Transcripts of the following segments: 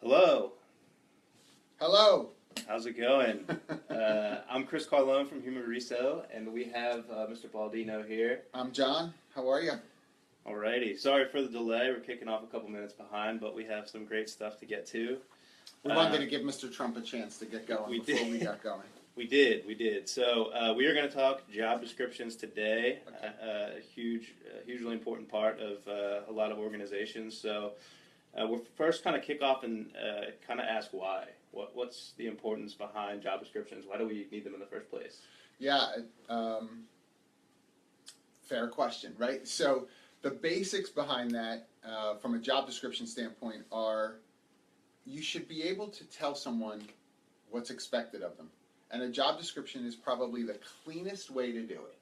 Hello, Hello. how's it going? I'm Chris Carlone from Human Reso, and we have Mr. Baldino here. I'm John. How are you? Alrighty, sorry for the delay. We're kicking off a couple minutes behind, but we have some great stuff to get to. We wanted to give Mr. Trump a chance to get going before we got going. We did. So we are going to talk job descriptions today. Okay. Hugely important part of a lot of organizations. So we'll first kind of kick off and kind of ask why. What's the importance behind job descriptions? Why do we need them in the first place? Yeah, fair question, right? So the basics behind that, from a job description standpoint, are you should be able to tell someone what's expected of them. And a job description is probably the cleanest way to do it.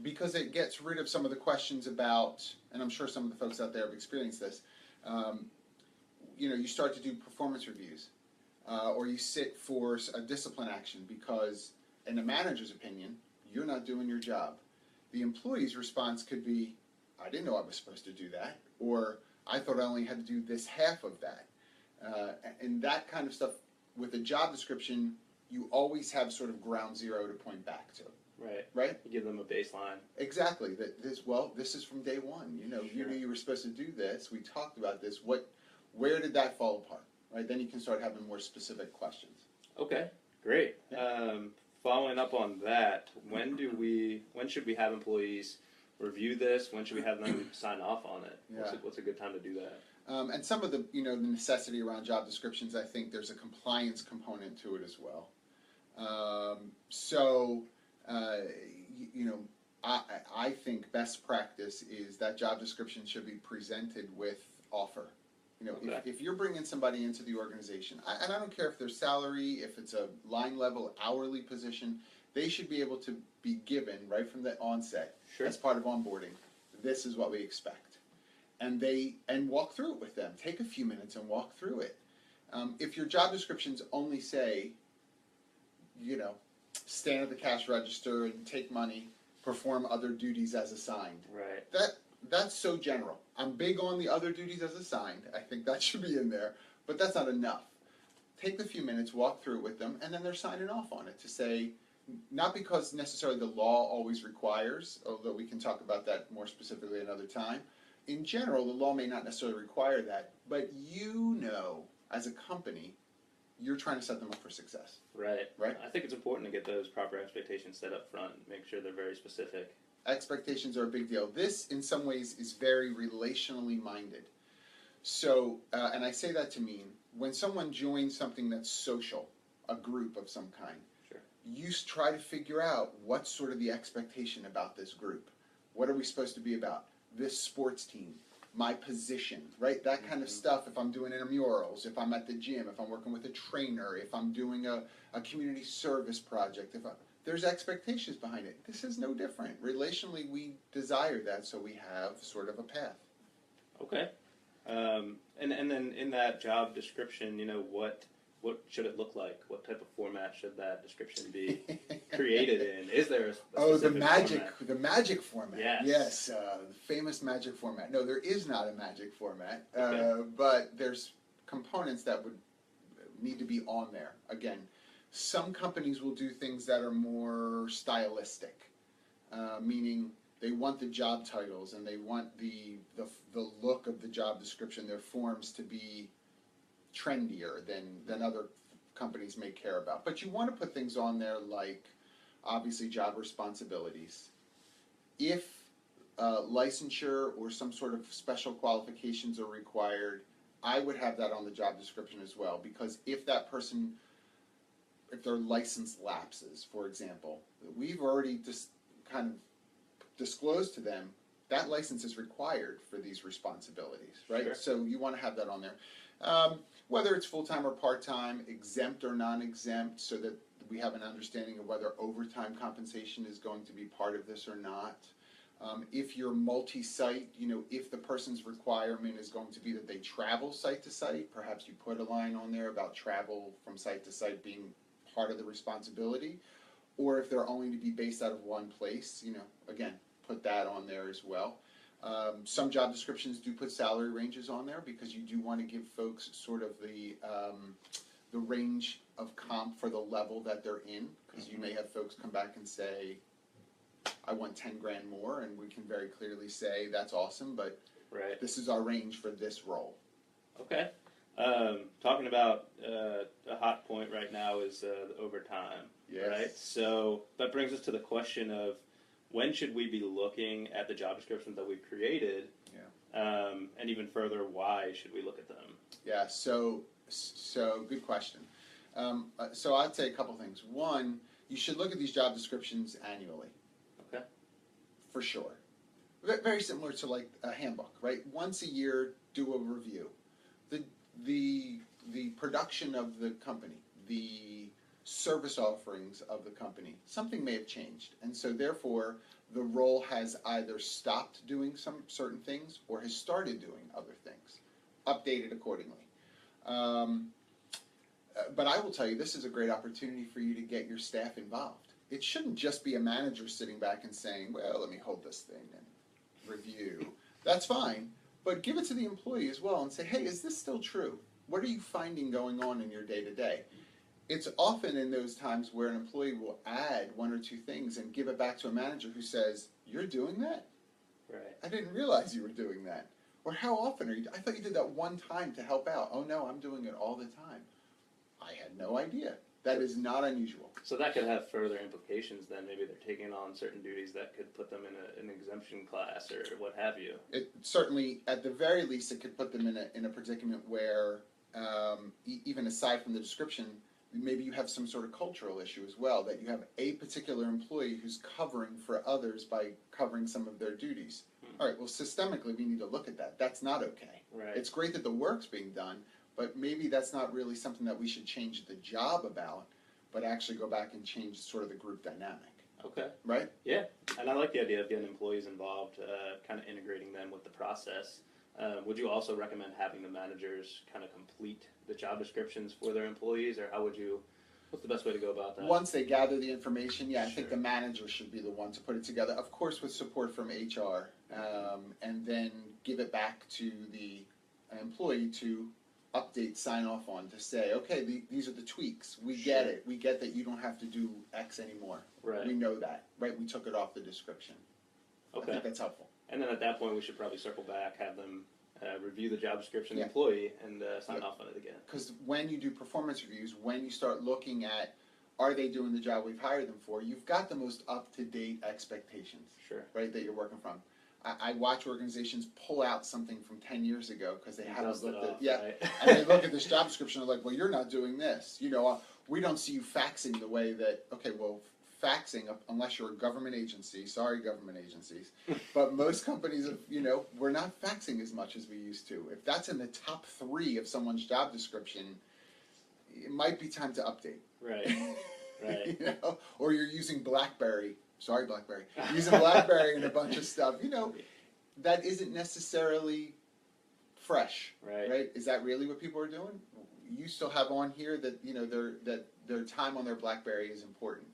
Because it gets rid of some of the questions about, and I'm sure some of the folks out there have experienced this, you start to do performance reviews, or you sit for a discipline action because, in a manager's opinion, you're not doing your job. The employee's response could be, I didn't know I was supposed to do that, or I thought I only had to do this half of that. And that kind of stuff, with a job description, you always have sort of ground zero to point back to. Right? You give them a baseline. Exactly. This is from day one. You knew you were supposed to do this. We talked about this. Where did that fall apart? Right? Then you can start having more specific questions. Okay, great. Yeah. Following up on that, when should we have employees review this? When should we have them sign off on it? Yeah. What's a good time to do that? And some of the the necessity around job descriptions, I think there's a compliance component to it as well. I think best practice is that job description should be presented with offer. Okay. If you're bringing somebody into the organization, and I don't care if their salary, if it's a line level hourly position, they should be able to be given right from the onset, Sure. as part of onboarding, this is what we expect. And walk through it with them. Take a few minutes and walk through it. If your job descriptions only say, stand at the cash register and take money, perform other duties as assigned. Right. That's so general. I'm big on the other duties as assigned. I think that should be in there, but that's not enough. Take the few minutes, walk through it with them, and then they're signing off on it to say, not because necessarily the law always requires, although we can talk about that more specifically another time. In general, the law may not necessarily require that, but as a company, you're trying to set them up for success. Right. Right? I think it's important to get those proper expectations set up front, make sure they're very specific. Expectations are a big deal. This, in some ways, is very relationally minded. So, and I say that to mean, when someone joins something that's social, a group of some kind, Sure. you try to figure out what's sort of the expectation about this group. What are we supposed to be about? This sports team, my position, right? That kind of stuff. If I'm doing intramurals, if I'm at the gym, if I'm working with a trainer, if I'm doing a community service project, there's expectations behind it. This is no different. Relationally, we desire that, so we have sort of a path. Okay. And then in that job description, what should it look like? What type of format should that description be created in? Is there a specific format? The magic format. Yes. Yes, the famous magic format. No, there is not a magic format, Okay. but there's components that would need to be on there. Again, some companies will do things that are more stylistic, meaning they want the job titles and they want the look of the job description, their forms to be trendier than other companies may care about. But you want to put things on there like, obviously, job responsibilities. If licensure or some sort of special qualifications are required, I would have that on the job description as well, because if their license lapses, for example, we've already just kind of disclosed to them that license is required for these responsibilities, right? Sure. So you want to have that on there. Whether it's full-time or part-time, exempt or non-exempt, so that we have an understanding of whether overtime compensation is going to be part of this or not. If you're multi-site, if the person's requirement is going to be that they travel site to site, perhaps you put a line on there about travel from site to site being part of the responsibility. Or if they're only to be based out of one place, again, put that on there as well. Some job descriptions do put salary ranges on there because you do want to give folks sort of the range of comp for the level that they're in, because you may have folks come back and say, I want 10 grand more, and we can very clearly say that's awesome, but Right. this is our range for this role. Okay. Talking about a hot point right now is the overtime. Yes. Right. So that brings us to the question of when should we be looking at the job descriptions that we've created, and even further, why should we look at them? Yeah, so good question. So I'd say a couple things. One, you should look at these job descriptions annually. Okay. For sure. Very similar to like a handbook, right? Once a year, do a review. The production of the company, the service offerings of the company, something may have changed, and so therefore the role has either stopped doing some certain things or has started doing other things. Update it accordingly. But I will tell you, this is a great opportunity for you to get your staff involved. It shouldn't just be a manager sitting back and saying, well, let me hold this thing and review. That's fine, but give it to the employee as well and say, hey, is this still true? What are you finding going on in your day-to-day? It's often in those times where an employee will add one or two things and give it back to a manager who says, you're doing that? Right. I didn't realize you were doing that. Or how often are you? I thought you did that one time to help out. Oh no, I'm doing it all the time. I had no idea. That is not unusual. So that could have further implications then. Maybe they're taking on certain duties that could put them in an exemption class or what have you. It certainly, at the very least, it could put them in a predicament where, even aside from the description, maybe you have some sort of cultural issue as well, that you have a particular employee who's covering for others by covering some of their duties. All right, well, systemically, we need to look at that. That's not okay. Right. It's great that the work's being done, but maybe that's not really something that we should change the job about, but actually go back and change sort of the group dynamic. Okay. Right? Yeah, and I like the idea of getting employees involved, kind of integrating them with the process. Would you also recommend having the managers kind of complete the job descriptions for their employees, or what's the best way to go about that? Once they gather the information, I think Sure. the manager should be the one to put it together, of course with support from HR, and then give it back to the employee to update, sign off on, to say, okay, these are the tweaks. We get Sure. it. We get that you don't have to do X anymore. Right. We know that, right? We took it off the description. I Okay. think that's helpful. And then at that point, we should probably circle back, have them review the job description, Yeah. employee, and sign Yeah. off on it again. Because when you do performance reviews, when you start looking at, are they doing the job we've hired them for, you've got the most up-to-date expectations, Sure. right, that you're working from. I watch organizations pull out something from 10 years ago because they haven't Dust it looked off, at, right? and they look at this job description and they're like, well, you're not doing this. We don't see you faxing the way that, okay, well, faxing, unless you're a government agency, sorry government agencies, but most companies, we're not faxing as much as we used to. If that's in the top 3 of someone's job description, it might be time to update. Right. Right. Or you're using BlackBerry. Sorry, BlackBerry. Using BlackBerry and a bunch of stuff. That isn't necessarily fresh. Right. Is that really what people are doing? You still have on here that that their time on their BlackBerry is important.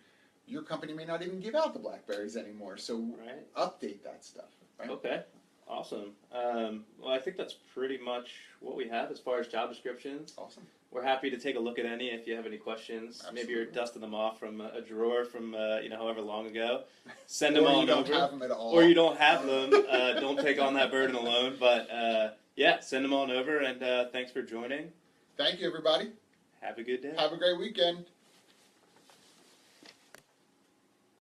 Your company may not even give out the BlackBerries anymore, so Right. update that stuff. Right? Okay. Awesome. Well, I think that's pretty much what we have as far as job descriptions. Awesome. We're happy to take a look at any if you have any questions. Maybe you're Absolutely. dusting them off from a drawer from however long ago. Send them Or on you don't over. have them at all. Or you don't have them. Don't take on that burden alone. But yeah, send them on over. And thanks for joining. Thank you, everybody. Have a good day. Have a great weekend.